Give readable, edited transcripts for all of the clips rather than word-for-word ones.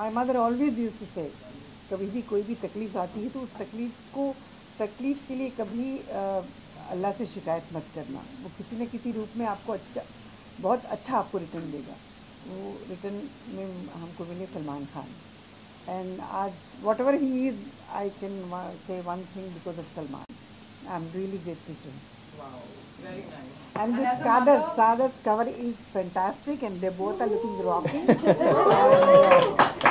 My mother always used to say, कभी भी कोई भी तकलीफ आती है तो उस तकलीफ के लिए कभी अल्लाह से शिकायत मत करना, वो किसी न किसी रूप में आपको बहुत अच्छा आपको रिटर्न देगा। वो रिटर्न में हमको मिले सलमान खान, एंड आज whatever he is, I can say one thing because of Salman, I am really grateful to him. Wow, very nice. And this Stardust cover is fantastic, and they both are looking rocking.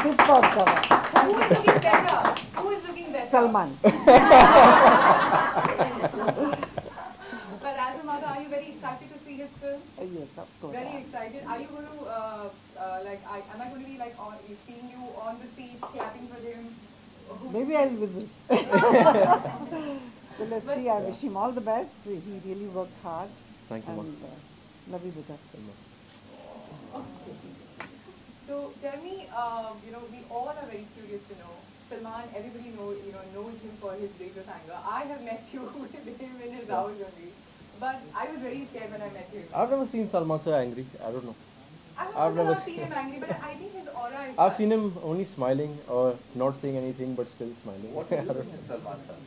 Superb cover. Who is looking better? Who is looking better? Salman. But as a mother, are you very excited to see his film? Yes, of course. Very excited. Are you going to am I going to be like seeing you on the seat clapping for him? Maybe I'll visit. So let's see. I wish him all the best. He really worked hard. Thank you, and love you, beta. So tell me, we all are very curious to know. Salman, everybody knows him for his days of anger. I have met you with him in his house only, but I was very scared when I met him. I've never seen Salman sir angry. I don't know. I've never seen him angry, but I think his aura is. I've seen him only smiling or not saying anything but still smiling. What do you do in Salman sir?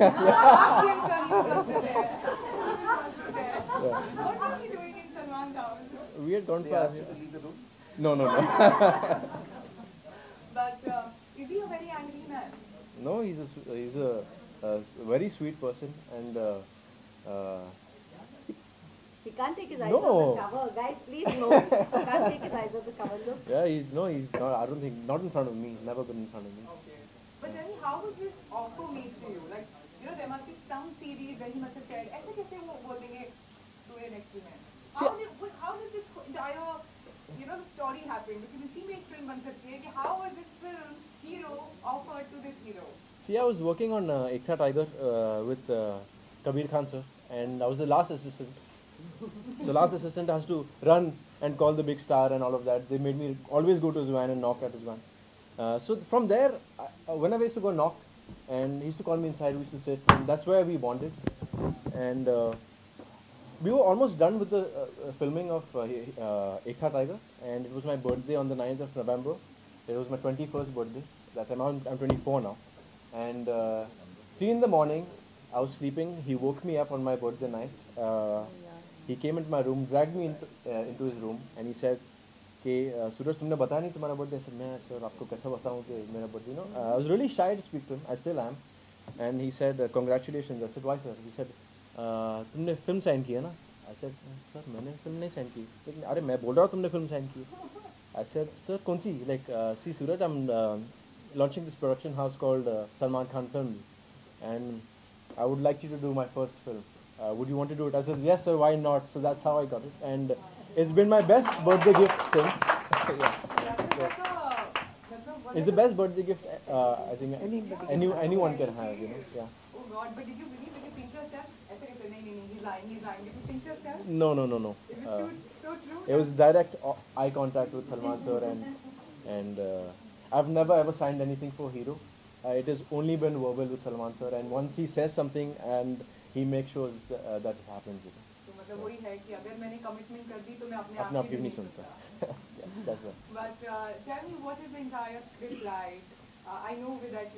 Ask him, sir. He's also there. What are you doing in Salman's house? We had gone They for. asked you to leave the room? No. But is he a very angry man? No, he's a very sweet person, and He can't take his eyes No. off the cover. Guys, please note. He can't take his eyes off the cover. Look. yeah, he's not. I don't think, not in front of me. Never been in front of me. Okay. But tell me, how was this offer made to you? Like, there must be some series where he must have said, "ऐसे कैसे वो बोल देंगे to your next film?" How did this entire the story happen? Because इसी में एक film बन सकती है कि how was this film hero offered to this hero? See, I was working on Ek Tha Tiger with Kabir Khan sir, and I was the last assistant. So last assistant has to run and call the big star and all of that. They made me always go to his van and knock at his van. So from there, whenever I used to go knock, and he used to call me inside, we used to sit, and that's where we bonded. And we were almost done with the filming of Ek Tha Tiger, and it was my birthday on the 9th of November. It was my 21st birthday. That time I'm 24 now. And 3 in the morning, I was sleeping. He woke me up on my birthday night. He came into my room, dragged me into his room, and he said, कि सूरज तुमने बताया नहीं तुम्हारा birthday. Sir मैं sir आपको कैसा बताऊँ कि मेरा birthday I was really shy to speak to him. I still am. And he said, congratulations. I said, why sir? He said, तुमने फिल्म साइन की है ना? I said, सर मैंने फिल्म नहीं साइन की। लेकिन अरे मैं बोल रहा हूँ तुमने फिल्म साइन की। I said, sir कौन सी? Like, see Suraj, I'm launching this production house called Salman Khan Film, and I would like you to do my first film. Would you want to do it? I said, yes sir, why not? So that's how I got it, and it's been my best birthday gift since. It's the best birthday gift I think anyone can have, Oh God, but did you pinch yourself? He's lying. Did you pinch yourself? No. It was so true. It was direct eye contact with Salman sir, and I've never ever signed anything for Hero. It has only been verbal with Salman sir, and once he says something and he makes sure that it happens. तो मतलब वही है कि अगर मैंने commitment कर दी तो मैं अपने अपने आप की भी नहीं सुनता. Yes, that's right. But tell me, what is the entire script like? I know that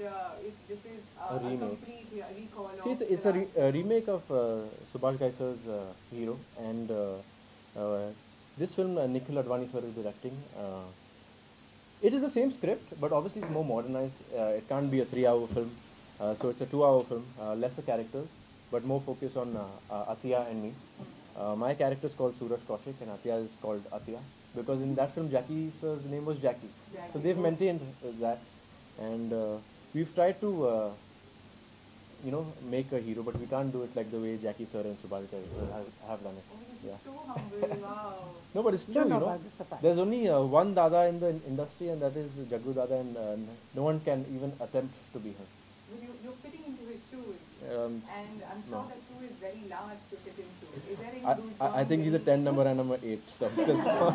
this is a complete recall. See, it's a remake of Subhash Ghai sir's Hero, and this film Nikhil Advani sir is directing. It is the same script, but obviously it's more modernized. It can't be a 3-hour film, so it's a 2-hour film. Lesser characters, but more focus on Atiya and me. My character is called Suraj Kaushik, and Atiya is called Atiya, because in that film Jackie sir's name was Jackie. So they've maintained that, and we've tried to make a hero, but we can't do it like the way Jackie sir and Subhash have done it. Yeah. So humble, wow. No, but it's true, There's only one Dada in the industry, and that is Jaggu Dada, and no one can even attempt to be her. You're fitting into his shoes, and I'm sure that shoe is very large to fit into. Is there any I think he's a 10 number and I'm an 8, so I'm still small.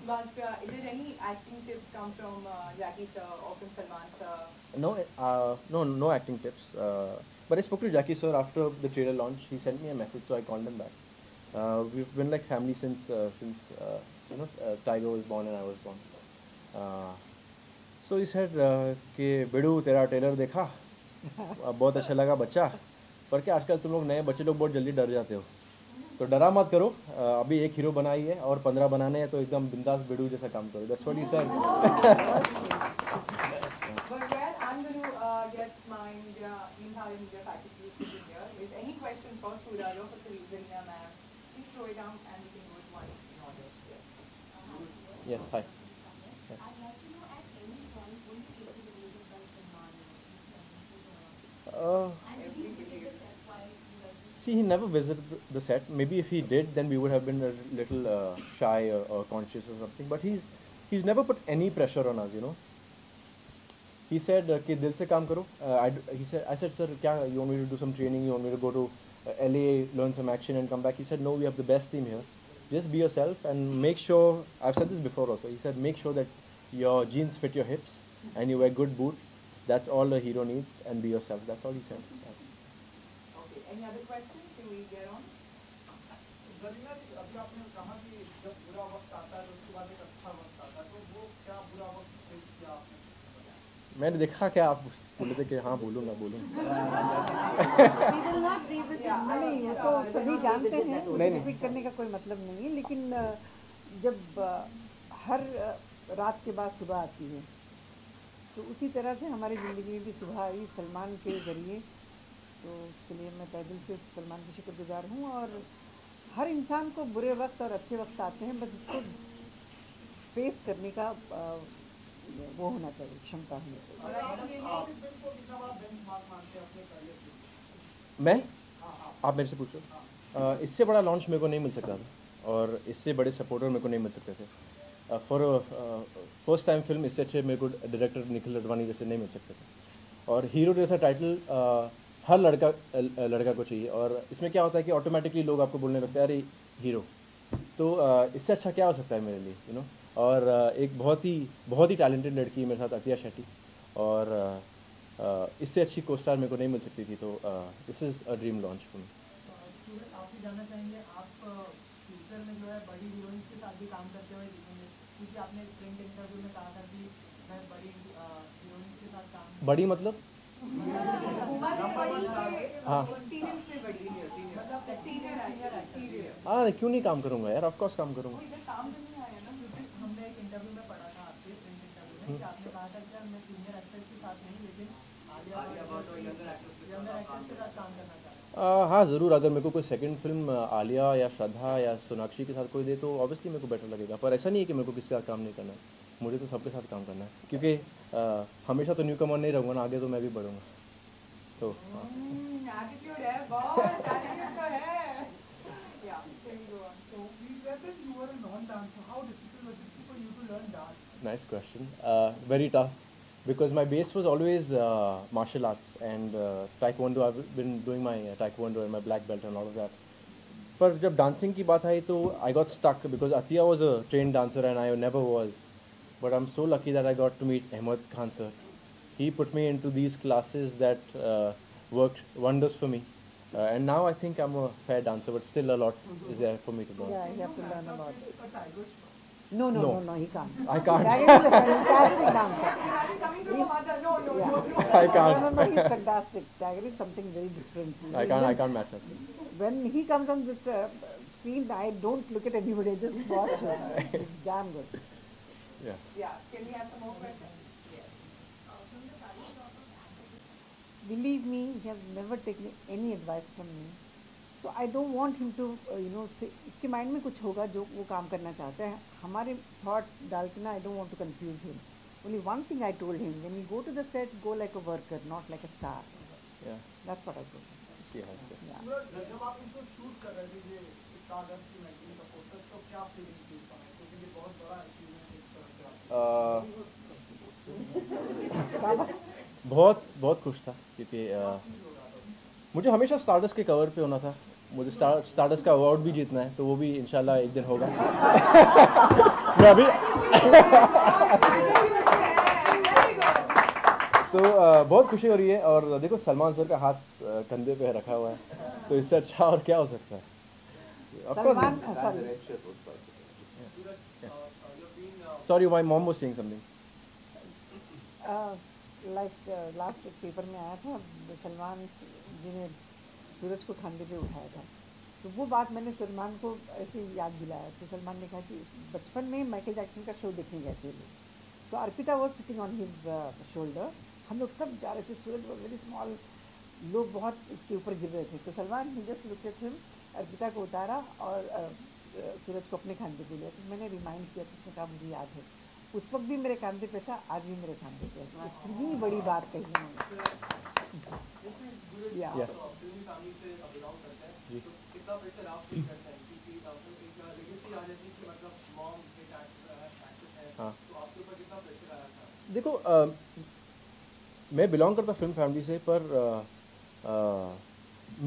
But did any acting tips come from Jackie sir or from Salman sir? No acting tips. But I spoke to Jackie sir after the trailer launch. He sent me a message, so I called him back. We've been like family since Tiger was born and I was born. So he said कि बेडू तेरा trailer देखा, बहुत अच्छा लगा बच्चा, पर क्या आजकल तुम लोग नए बच्चे लोग बहुत जल्दी डर जाते हो, तो डरा मत करो, अभी एक हीरो बनाई है और 15 बनाने हैं, तो एकदम बिंदास बेडू जैसा काम करो. That's what he said. But well, I'm going to get my entire media faculty sitting here. If any questions for Suraj or for Zarina ma'am, please throw it down and we can go with one in order. Yes. Yes, hi. Yes. I'd like to know at any point when you came to the news of Salman and did he visit the set while you guys were See, he never visited the set. Maybe if he did, then we would have been a little shy or conscious or something. But he's never put any pressure on us, you know. He said कि दिल से काम करो. I said, sir, क्या you want me to do some training? You want me to go to LA, learn some action and come back? He said, no, we have the best team here. Just be yourself and make sure. I've said this before also. He said, make sure that your jeans fit your hips and you wear good boots. That's all a hero needs, and be yourself. That's all he said. Okay. Any other questions? Can we get on? Zarina जी, अभी आपने कहा कि जब बुरा वक्त आता है तो उसके बाद एक अच्छा वक्त आता है, तो वो क्या बुरा वक्त फेस किया आपने? मैंने देखा क्या आप बोले थे कि हाँ बोलूँगा. We will not revisit that. नहीं, वो तो सभी जानते हैं, मुझे रिपीट करने का कोई मतलब नहीं है, लेकिन जब हर रात के बाद सुबह आती है, तो उसी तरह से हमारी ज़िंदगी में भी सुबह आई सलमान के ज़रिए, तो उसके लिए मैं तहे दिल से सलमान की शुक्रगुजार हूँ. और हर इंसान को बुरे वक्त और अच्छे वक्त आते हैं, बस उसको फेस करने का वो होना चाहिए, क्षमता होनी चाहिए. और आप ये फिल्म को कितना बड़ा बेंचमार्क मानते हैं अपने करियर के? मैं आप मेरे से पूछो. इससे बड़ा लॉन्च मेरे को नहीं मिल सकता था, और इससे बड़े सपोर्टर मेरे को नहीं मिल सकते थे. फॉर फर्स्ट टाइम फिल्म इससे अच्छे मेरे को डायरेक्टर निखिल अडवाणी जैसे नहीं मिल सकते थे. और हीरो जैसा टाइटल हर लड़का को चाहिए, और इसमें क्या होता है कि ऑटोमेटिकली लोग आपको बोलने लगते हैं अरे हीरो. तो इससे अच्छा क्या हो सकता है मेरे लिए, यू नो. और एक बहुत ही टैलेंटेड लड़की मेरे साथ अतिया शेट्टी, और इससे अच्छी को स्टार मेरे को नहीं मिल सकती थी. तो this is a dream launch for me. Suraj, आपसे जानना चाहेंगे, आप फ्यूचर में जो है बड़ी हीरोइंस के साथ भी काम करते हुए दिखेंगे, क्योंकि आपने प्रिंट इंटरव्यू में कहा था कि मैं बड़ी हीरोइंस के साथ काम. बड़ी मतलब उम्र से बड़ी के हाँ. एक्सपीरियंस से बड़ी है, मतलब सीनियर एक्सपीरियंस. हाँ, क्यों नहीं काम करूँगा यार, ऑफ कोर्स काम करूँगा. इधर काम करने आया ना. क्योंकि हमने एक इंटरव्यू में पढ़ा था आपके प्रिंट इंटरव्यू में कि आपने कहा था कि मैं सीनियर एक्टर्स के साथ नहीं, लेकिन आलिया भट्ट और यंगर एक्टर्स के साथ काम करना चाहता हूँ. हाँ ज़रूर, अगर मेरे को कोई सेकंड फिल्म आलिया या श्रद्धा या सोनाक्षी के साथ कोई दे तो ऑब्वियसली मेरे को बेटर लगेगा. पर ऐसा नहीं है कि मेरे को किसी के साथ काम नहीं करना है, मुझे तो सबके साथ काम करना है, क्योंकि हमेशा तो न्यू कमर नहीं रहूँगा ना, आगे तो मैं भी बढ़ूँगा. तो एटीट्यूड है, बहुत एटीट्यूड तो है. या can go on. So we read that you were a non-dancer. How difficult was it for you to learn dance? nice question. Very tough, because my base was always martial arts and taekwondo. I've been doing my taekwondo and my black belt and all of that. पर जब dancing की बात आई तो I got stuck because Atiya was a trained dancer and I never was. But I'm so lucky that I got to meet Ahmed Khan sir. He put me into these classes that worked wonders for me. And now I think I'm a fair dancer, but still a lot is there for me to learn. Yeah, you have to learn a lot. A tiger shot. No, No. he can't. I can't. Tiger is a fantastic dancer. Imagine coming from a mother. No, Yeah. I can't. No, he's fantastic. Tiger is something very different. I can't match up. When he comes on this screen, I don't look at anybody. I just watch him. He's damn good. Yeah. Yeah, can we have some more questions? Yes. Believe me, he has never taken any advice from me. So I don't want him to, say, उसके mind में कुछ होगा जो वो काम करना चाहता है. हमारे thoughts डाल के ना, I don't want to confuse him. Only one thing I told him: when you go to the set, go like a worker, not like a star. Yeah. That's what I told him. See how it goes. Yeah. सूरज, जब आप इनको shoot कर रहे थे ये stardust की magazine का poster, तो क्या फीलिंग थी उस समय, क्योंकि ये बहुत बड़ा अचीवमेंट है इस तरह से आपका. बहुत खुश था, क्योंकि मुझे हमेशा स्टारडस्ट के कवर पे होना था. मुझे स्टारडस्ट का अवार्ड भी जीतना है, तो वो भी इंशाल्लाह एक दिन होगा. मैं अभी तो बहुत खुशी हो रही है. और देखो सलमान सर का हाथ कंधे पे रखा हुआ है, तो इससे अच्छा और क्या हो सकता है. Of course, Salman, sorry. Sorry, my mom was saying something. Like last एक पेपर में आया था, सलमान जी ने सूरज को खांदे पे उठाया था, तो वो बात मैंने सलमान को ऐसे ही याद दिलाया। तो सलमान ने कहा कि बचपन में माइकल जैक्सन का शो देखने गए थे लोग, तो Arpita was sitting on his shoulder, हम लोग सब जा रहे थे, सूरज वॉज वेरी स्मॉल, लोग बहुत इसके ऊपर गिर रहे थे, तो Salman he just looked at him, Arpita को उतारा और सूरज को अपने खांदे पे लिया। तो मैंने रिमाइंड किया, तो उसने कहा मुझे याद है, उस वक्त भी मेरे खांदे पे था, आज भी मेरे खांदे पे है। इतनी बड़ी बात कही उन्होंने। या Yes. फिल्मी फैमिली से बिलोंग करते हैं, जी. तो कितना प्रेशर आप फील करते हैं क्योंकि एक लेगेसी आ जाती है कि मतलब मॉम एक एक्ट्रेस है, हाँ. तो आपके ऊपर कितना प्रेशर आया था? देखो, मैं बिलोंग करता फिल्म फैमिली से, पर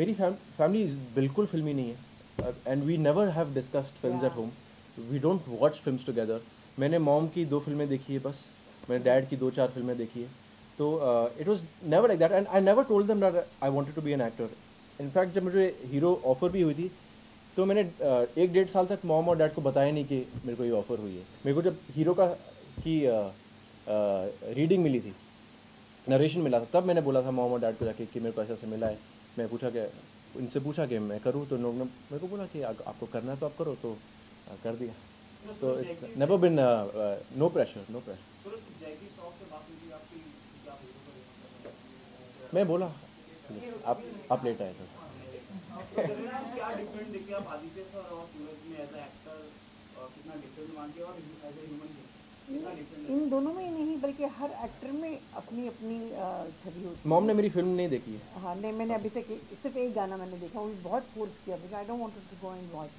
मेरी फैमिली बिल्कुल फिल्मी नहीं है, and we never have discussed films at home, we don't watch films together. मैंने मॉम की 2 फिल्में देखी है बस, मैंने डैड की 2-4 फिल्में देखी है, तो it was never like that, and I never told them that I wanted to be an actor. In fact जब मुझे हीरो ऑफर भी हुई थी, तो मैंने 1-1.5 साल तक मॉम और डैड को बताया नहीं कि मेरे को ये ऑफ़र हुई है। मेरे को जब हीरो की रीडिंग मिली थी, नरेशन मिला था, तब मैंने बोला था मॉम और डैड को जाके कि मेरे को ऐसा से मिला है। मैं उनसे पूछा कि मैं करूँ, तो लोगों ने मेरे को बोला कि आपको करना है तो आप करो, तो कर दिया। तो it's never been no pressure, no pressure. Suraj, Jackie Shroff से बात हुई थी आपकी, क्या हीरो को लेना था? मैं बोला आप लेट आए थे। क्या डिफरेंट देखिए आप आदित्य सर और सूरज में एज एक्टर कितना डिफरेंट मानते हैं, और एज ए ह्यूमन कितना डिफरेंट? इन दोनों में ही नहीं, बल्कि हर एक्टर में अपनी अपनी छवि होती है। मॉम ने मेरी फिल्म नहीं देखी है। हाँ नहीं, मैंने अभी तक सिर्फ एक गाना मैंने देखा, वो भी बहुत फोर्स किया, because I don't want to go and watch.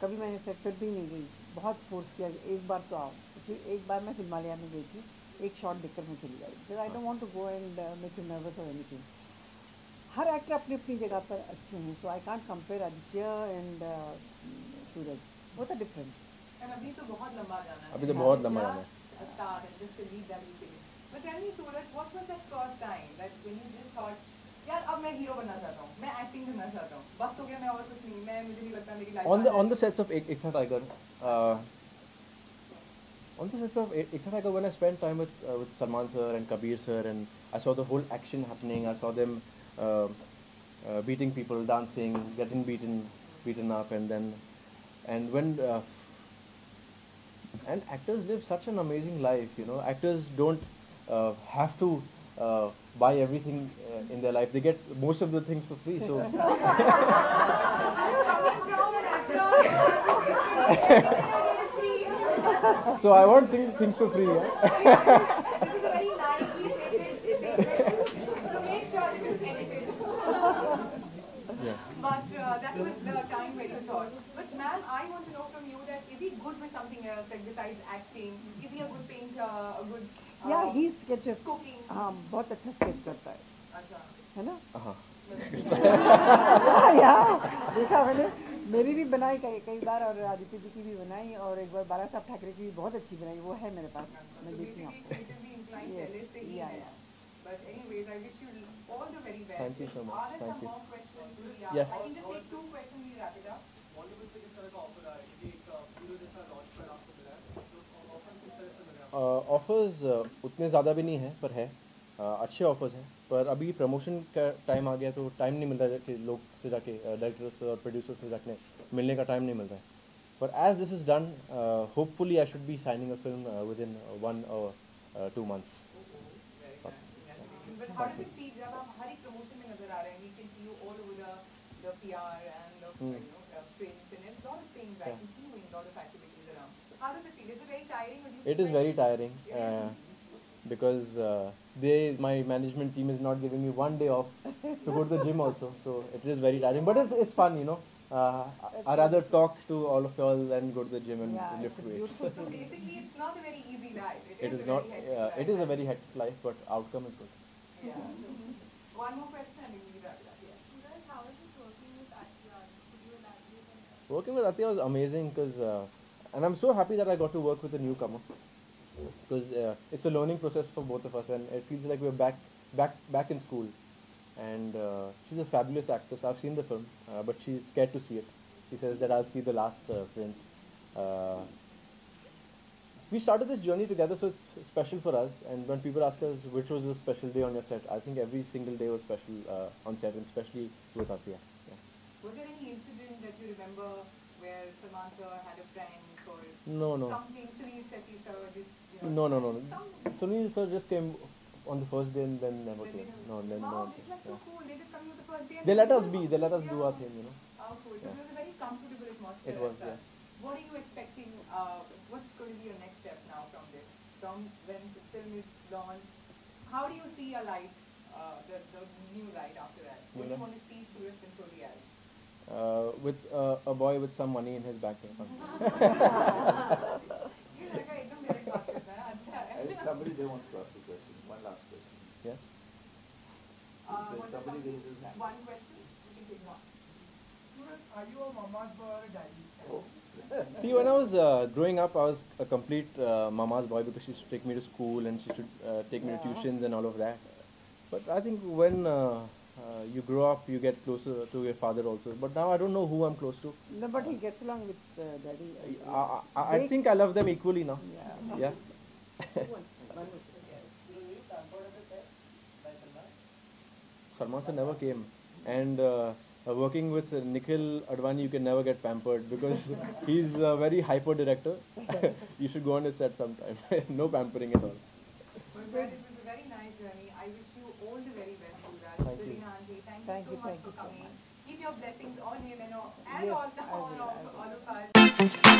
कभी मैंने सेट पर भी नहीं गई, बहुत फोर्स किया, एक बार तो आओ। फिर एक बार मैं फिल्मालिया में गई थी, एक शॉट देखकर मैं चली गई, because I don't want to go and make you nervous और एनीथिंग। हर एक्टर अपनी अपनी जगह पर अच्छे हैं, so I can't compare Aditya and Suraj, बहुत डिफरेंट। And अभी तो बहुत लंबा जाना है। अभी तो बहुत लंबा जाना है। Just a start and just to lead that easily. But tell me, Suraj, what was that first time that when you just thought, यार अब मैं हीरो बनना चाहता हूँ, मैं एक्टिंग करना चाहता हूँ, बस हो गया, मैं और कुछ नहीं, मुझे नहीं लगता मेरी life On the sets of Ek Tha Tiger, on the sets of Ek Tha Tiger, when I spent time with Salman sir and Kabir sir, and I saw the whole action happening, I saw them beating people, dancing, getting beaten up, and when and actors live such an amazing life, you know. Actors don't have to buy everything in their life. They get most of the things for free, so so I want things for free, yeah? This is a very naively stated statement. So make sure this is edited. Yeah. But that was the time when you thought. But ma'am, I want to know from you that is he good with something else, like besides acting? Is he a good painter, a good या ही sketches, cooking? हाँ बहुत अच्छा sketch करता है अच्छा। ना? Uh-huh. या देखा मैंने, मेरी भी बनाई कई बार, और आदित्य जी की भी बनाई, और एक बार बाला साहब ठाकरे की भी बहुत अच्छी बनाई, वो है मेरे पास, मैं देती हूँ आपको। Creatively inclined Yes, पहले से ही yeah, है. yeah. But anyways, I wish you all the very best. Thank you so much. Are there Thank some you. more questions? Yes. I can just take 2 questions, we wrap it up. Bollywood से किस तरह का offer आया, क्योंकि एक hero जैसा launch पर आपको मिला है, तो ऑफर किस तरह से मिला आपको? ऑफर्स उतने ज़्यादा भी नहीं हैं, पर है अच्छे ऑफर्स हैं, पर अभी प्रमोशन का टाइम आ गया, तो टाइम नहीं मिल रहा है कि लोग से जाके डायरेक्टर्स और प्रोड्यूसर्स से जाके मिलने का टाइम नहीं मिल रहा है। पर as this is done, hopefully I should be signing a film within 1 or 2 months. Very nice. Congratulations. But how does it feel जब आप हर एक promotion में नजर आ रहे हैं? We can see you all over the PR and the prints and a lot of things. I can see you in a lot of activities around. How does it feel? Is it very tiring? Or do you It is feel very like- tiring because my management team is not giving me one day off to go to the gym also. So it is very tiring, but it's fun, you know. I rather talk to all of y'all than go to the gym and Yeah, lift it's a weights. So beautiful city. basically, it's not a very easy life. It is a not. very hectic life. It is a very hectic life, but outcome is good. Yeah. One more question and then we wrap it up. Yeah. Suraj, how is it working with Atya? Could you elaborate on that? Working with Atya was amazing because, and I'm so happy that I got to work with a newcomer because it's a learning process for both of us, and it feels like we're back in school. And she's a fabulous actress. I've seen the film, but she's scared to see it. She says that I'll see the last print. We started this journey together, so it's special for us. And when people ask us which was the special day on your set, I think every single day was special on set, and especially with Atiya. Yeah. Was there any incident that you remember where Samantha had a prank or No, no. something? Sunil Shetty sir just, No, no, no. some- Sunil sir just came on the first day and then never Then they came. do- No, then wow, no. it's like so cool. They just come here the first day. and They let us do be. it. They let us do Yeah. our thing, you know. How cool. So Yeah. it was a very comfortable atmosphere. It was, as such. yes. What are you expecting? What's going to be your next step now from this? From when the film is launched, how do you see a light, the new light after that? What do you New want to see Surya Pimpoli as? With a boy with some money in his bank account. ये लगा एकदम मेरे बात करता है अच्छा है I think somebody there wants to ask a question. One last question. Yes. What's the Somebody topic? raises his hand. One question we can take one. Suraj, are you a Mama's boy or a daddy's fan? Oh. See, when I was growing up, I was a complete mama's boy because she used to take me to school and she should take me to tuitions and all of that. But I think when you grow up, you get closer to your father also. But now I don't know who I'm close to. No, but he gets along with daddy. I think I love them equally now. Yeah. Yeah. Salman sir never came. And working with Nikhil Advani, you can never get pampered because he's a very hyper director. You should go on his set sometime. No pampering at all. Well, it was a very nice journey. I wish you all the very best, Suraj. Thank you. Zarina Aunty, thank Thank you you, so much thank for you so coming. much. Keep your blessings on him and Yes, all I will, I will. of us.